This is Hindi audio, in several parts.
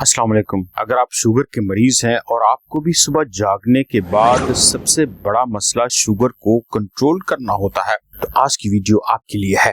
अस्सलाम वालेकुम। अगर आप शुगर के मरीज हैं और आपको भी सुबह जागने के बाद सबसे बड़ा मसला शुगर को कंट्रोल करना होता है तो आज की वीडियो आपके लिए है।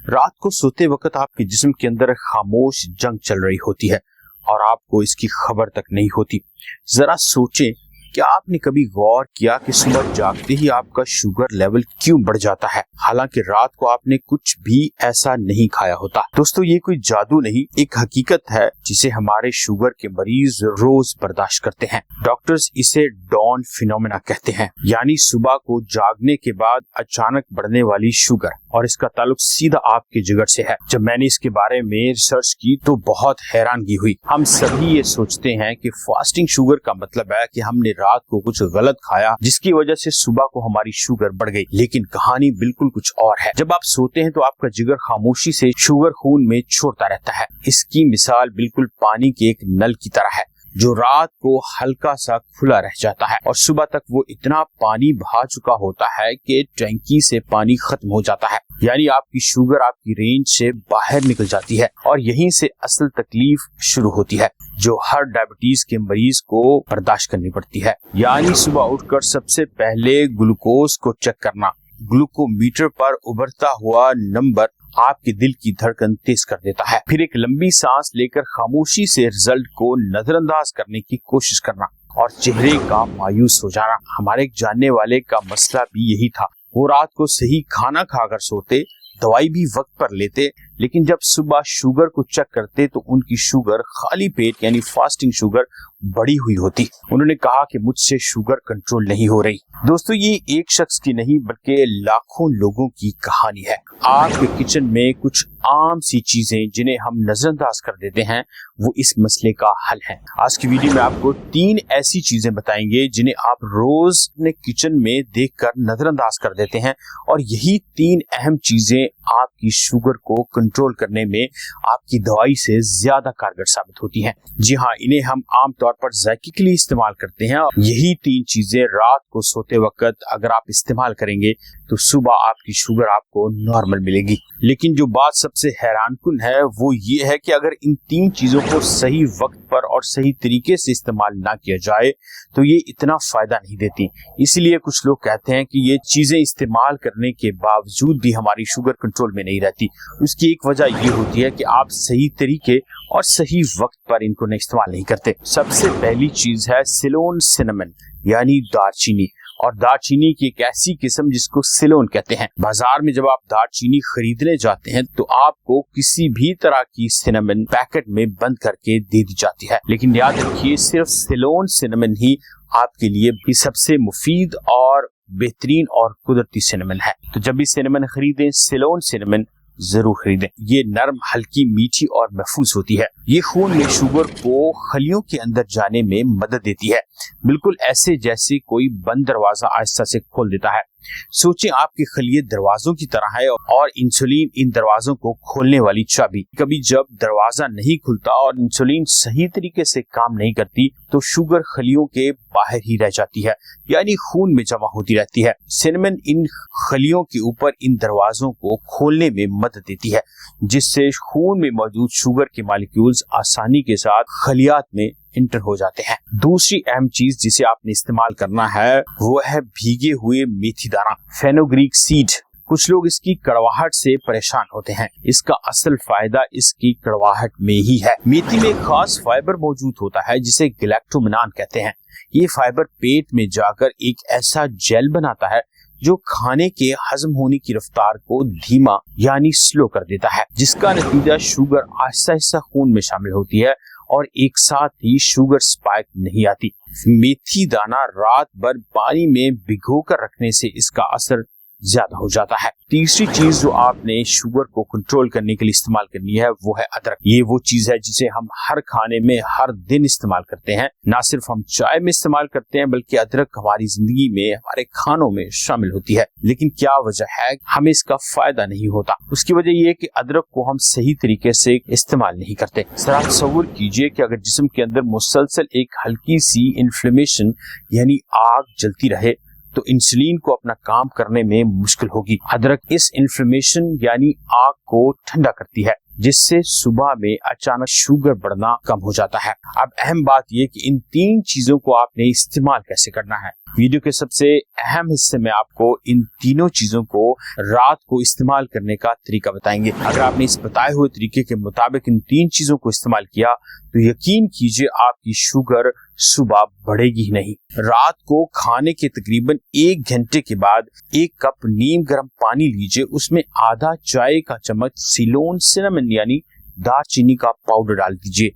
रात को सोते वक्त आपके जिस्म के अंदर खामोश जंग चल रही होती है और आपको इसकी खबर तक नहीं होती। जरा सोचें, क्या आपने कभी गौर किया कि सुबह जागते ही आपका शुगर लेवल क्यों बढ़ जाता है, हालांकि रात को आपने कुछ भी ऐसा नहीं खाया होता। दोस्तों, ये कोई जादू नहीं, एक हकीकत है जिसे हमारे शुगर के मरीज रोज बर्दाश्त करते हैं। डॉक्टर्स इसे डॉन फिनोमेना कहते हैं, यानी सुबह को जागने के बाद अचानक बढ़ने वाली शुगर, और इसका ताल्लुक सीधा आपके जिगर से है। जब मैंने इसके बारे में रिसर्च की तो बहुत हैरानगी हुई। हम सभी ये सोचते हैं कि फास्टिंग शुगर का मतलब है कि हमने रात को कुछ गलत खाया जिसकी वजह से सुबह को हमारी शुगर बढ़ गई, लेकिन कहानी बिल्कुल कुछ और है। जब आप सोते हैं तो आपका जिगर खामोशी से शुगर खून में छोड़ता रहता है। इसकी मिसाल बिल्कुल पानी के एक नल की तरह है जो रात को हल्का सा खुला रह जाता है और सुबह तक वो इतना पानी बहा चुका होता है कि टैंकी से पानी खत्म हो जाता है, यानी आपकी शुगर आपकी रेंज से बाहर निकल जाती है। और यहीं से असल तकलीफ शुरू होती है जो हर डायबिटीज के मरीज को बर्दाश्त करनी पड़ती है, यानी सुबह उठकर सबसे पहले ग्लूकोज को चेक करना। ग्लूकोमीटर पर उभरता हुआ नंबर आपके दिल की धड़कन तेज कर देता है। फिर एक लंबी सांस लेकर खामोशी से रिजल्ट को नजरअंदाज करने की कोशिश करना और चेहरे का मायूस हो जाना। हमारे एक जानने वाले का मसला भी यही था। वो रात को सही खाना खाकर सोते, दवाई भी वक्त पर लेते, लेकिन जब सुबह शुगर को चेक करते तो उनकी शुगर खाली पेट यानी फास्टिंग शुगर बढ़ी हुई होती। उन्होंने कहा कि मुझसे शुगर कंट्रोल नहीं हो रही। दोस्तों, ये एक शख्स की नहीं बल्कि लाखों लोगों की कहानी है। आपके किचन में कुछ आम सी चीजें जिन्हें हम नजरअंदाज कर देते हैं वो इस मसले का हल है। आज की वीडियो में आपको 3 ऐसी चीजें बताएंगे जिन्हें आप रोज अपने किचन में देखकर नजरअंदाज कर देते हैं, और यही 3 अहम चीजें आपकी शुगर को कंट्रोल करने में आपकी दवाई से ज्यादा कारगर साबित होती हैं। जी हाँ, इन्हें हम आमतौर पर जायके के लिए इस्तेमाल करते हैं। यही 3 चीजें रात को सोते वक्त अगर आप इस्तेमाल करेंगे तो सुबह आपकी शुगर आपको नॉर्मल मिलेगी। लेकिन जो बात सबसे हैरानकुन है वो ये है कि अगर इन 3 चीजों को सही वक्त पर और सही तरीके से इस्तेमाल ना किया जाए तो ये इतना फायदा नहीं देती। इसलिए कुछ लोग कहते हैं कि ये चीजें इस्तेमाल करने के बावजूद भी हमारी शुगर कंट्रोल में नहीं रहती। उसकी एक वजह ये होती है कि आप सही तरीके और सही वक्त पर इनको नहीं इस्तेमाल नहीं करते। सबसे पहली चीज है सिलोन सिनेमन यानी दालचीनी, और दालचीनी की एक ऐसी किस्म जिसको सिलोन कहते हैं। बाजार में जब आप दालचीनी खरीदने जाते हैं तो आपको किसी भी तरह की सिनेमन पैकेट में बंद करके दे दी जाती है, लेकिन याद रखिए सिर्फ सिलोन सिनेमन ही आपके लिए भी सबसे मुफीद और बेहतरीन और कुदरती सिनेमन है। तो जब भी सिनेमन खरीदें सिलोन सिनेमन जरूर खरीदें। ये नरम, हल्की, मीठी और महफूज होती है। ये खून में शुगर को खलियों के अंदर जाने में मदद देती है, बिल्कुल ऐसे जैसे कोई बंद दरवाजा आहिस्ता से खोल देता है। सोचें आपके खलिये दरवाजों की तरह है और इंसुलिन इन दरवाजों को खोलने वाली चाबी। कभी जब दरवाजा नहीं खुलता और इंसुलिन सही तरीके से काम नहीं करती तो शुगर खलियों के बाहर ही रह जाती है, यानी खून में जमा होती रहती है। सिनेमन इन खलियों के ऊपर इन दरवाजों को खोलने में मदद देती है, जिससे खून में मौजूद शुगर के मॉलिक्यूल्स आसानी के साथ खलियात में इंटर हो जाते हैं। दूसरी अहम चीज जिसे आपने इस्तेमाल करना है वो है भीगे हुए मेथी दाना, फेनोग्रीक सीड। कुछ लोग इसकी कड़वाहट से परेशान होते हैं। इसका असल फायदा इसकी कड़वाहट में ही है। मेथी में एक खास फाइबर मौजूद होता है जिसे गैलेक्टोमेनान कहते हैं। ये फाइबर पेट में जाकर एक ऐसा जेल बनाता है जो खाने के हजम होने की रफ्तार को धीमा यानी स्लो कर देता है, जिसका नतीजा शुगर आहिस्ता आहिस्ता खून में शामिल होती है और एक साथ ही शुगर स्पाइक नहीं आती। मेथी दाना रात भर पानी में भिगो कर रखने से इसका असर ज्यादा हो जाता है। तीसरी चीज जो आपने शुगर को कंट्रोल करने के लिए इस्तेमाल करनी है वो है अदरक। ये वो चीज है जिसे हम हर खाने में हर दिन इस्तेमाल करते हैं। ना सिर्फ हम चाय में इस्तेमाल करते हैं बल्कि अदरक हमारी जिंदगी में, हमारे खानों में शामिल होती है। लेकिन क्या वजह है हमें इसका फायदा नहीं होता? उसकी वजह यह है कि अदरक को हम सही तरीके से इस्तेमाल नहीं करते। जरा तसव्वुर कीजिए कि अगर जिस्म के अंदर मुसलसल एक हल्की सी इन्फ्लेमेशन यानी आग जलती रहे तो इंसुलिन को अपना काम करने में मुश्किल होगी। अदरक इस इन्फ्लेमेशन यानी आग को ठंडा करती है। जिससे सुबह में अचानक शुगर बढ़ना कम हो जाता है। अब अहम बात यह कि इन 3 चीजों को आपने इस्तेमाल कैसे करना है। वीडियो के सबसे अहम हिस्से में आपको इन तीनों चीजों को रात को इस्तेमाल करने का तरीका बताएंगे। अगर आपने इस बताए हुए तरीके के मुताबिक इन 3 चीजों को इस्तेमाल किया तो यकीन कीजिए आपकी शुगर सुबह बढ़ेगी ही नहीं। रात को खाने के तकरीबन 1 घंटे के बाद 1 कप नीम गर्म पानी लीजिए, उसमें आधा चाय का चम्मच सिलोन सिनेमन यानी दालचीनी का पाउडर डाल दीजिए,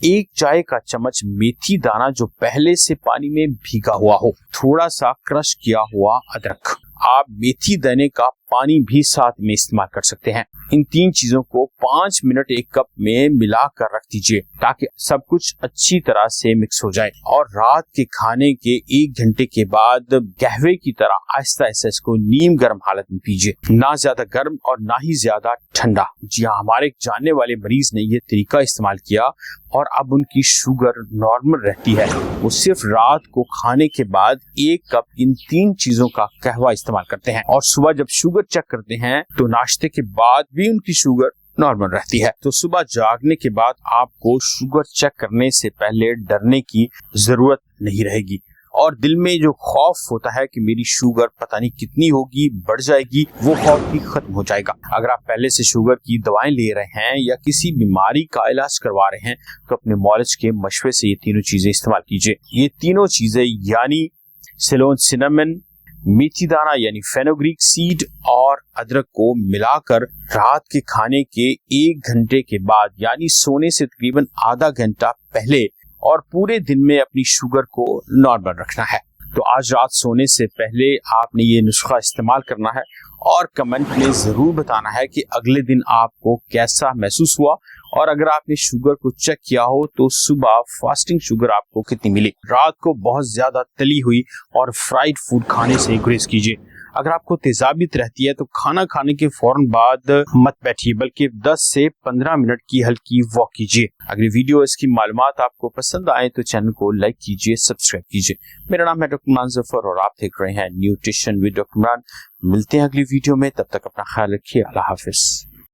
1 चाय का चम्मच मेथी दाना जो पहले से पानी में भीगा हुआ हो, थोड़ा सा क्रश किया हुआ अदरक। आप मेथी दाने का पानी भी साथ में इस्तेमाल कर सकते हैं। इन 3 चीजों को 5 मिनट 1 कप में मिलाकर रख दीजिए ताकि सब कुछ अच्छी तरह से मिक्स हो जाए और रात के खाने के 1 घंटे के बाद कहवे की तरह आहिस्ता आहिस्ता इसको नीम गर्म हालत में पीजिए, ना ज्यादा गर्म और ना ही ज्यादा ठंडा। जी हाँ, हमारे एक जानने वाले मरीज ने यह तरीका इस्तेमाल किया और अब उनकी शुगर नॉर्मल रहती है। वो सिर्फ रात को खाने के बाद 1 कप इन 3 चीजों का कहवा इस्तेमाल करते हैं और सुबह जब शुगर चेक करते हैं तो नाश्ते के बाद भी उनकी शुगर नॉर्मल रहती है। तो सुबह जागने के बाद आपको शुगर चेक करने से पहले डरने की जरूरत नहीं रहेगी और दिल में जो खौफ होता है कि मेरी शुगर पता नहीं कितनी होगी, बढ़ जाएगी, वो खौफ भी खत्म हो जाएगा। अगर आप पहले से शुगर की दवाएं ले रहे हैं या किसी बीमारी का इलाज करवा रहे हैं तो अपने मॉलिज के मशवरे से ये तीनों चीजें इस्तेमाल कीजिए। ये तीनों चीजें यानी सिलोन सिनेमन, मेथी दाना यानी फेनुग्रीक सीड और अदरक को मिलाकर रात के खाने के 1 घंटे के बाद यानी सोने से तकरीबन आधा घंटा पहले और पूरे दिन में अपनी शुगर को नॉर्मल रखना है। तो आज रात सोने से पहले आपने ये नुस्खा इस्तेमाल करना है और कमेंट में जरूर बताना है कि अगले दिन आपको कैसा महसूस हुआ और अगर आपने शुगर को चेक किया हो तो सुबह फास्टिंग शुगर आपको कितनी मिली। रात को बहुत ज्यादा तली हुई और फ्राइड फूड खाने से गुरेज कीजिए। अगर आपको तेजाबियत रहती है तो खाना खाने के फौरन बाद मत बैठिए बल्कि 10 से 15 मिनट की हल्की वॉक कीजिए। अगर वीडियो इसकी मालूमात आपको पसंद आए तो चैनल को लाइक कीजिए, सब्सक्राइब कीजिए। मेरा नाम है डॉक्टर इमरान जफर और आप देख रहे हैं न्यूट्रिशन विद डॉक्टर इमरान। मिलते हैं अगली वीडियो में, तब तक अपना ख्याल रखिए। अल्लाह हाफिज।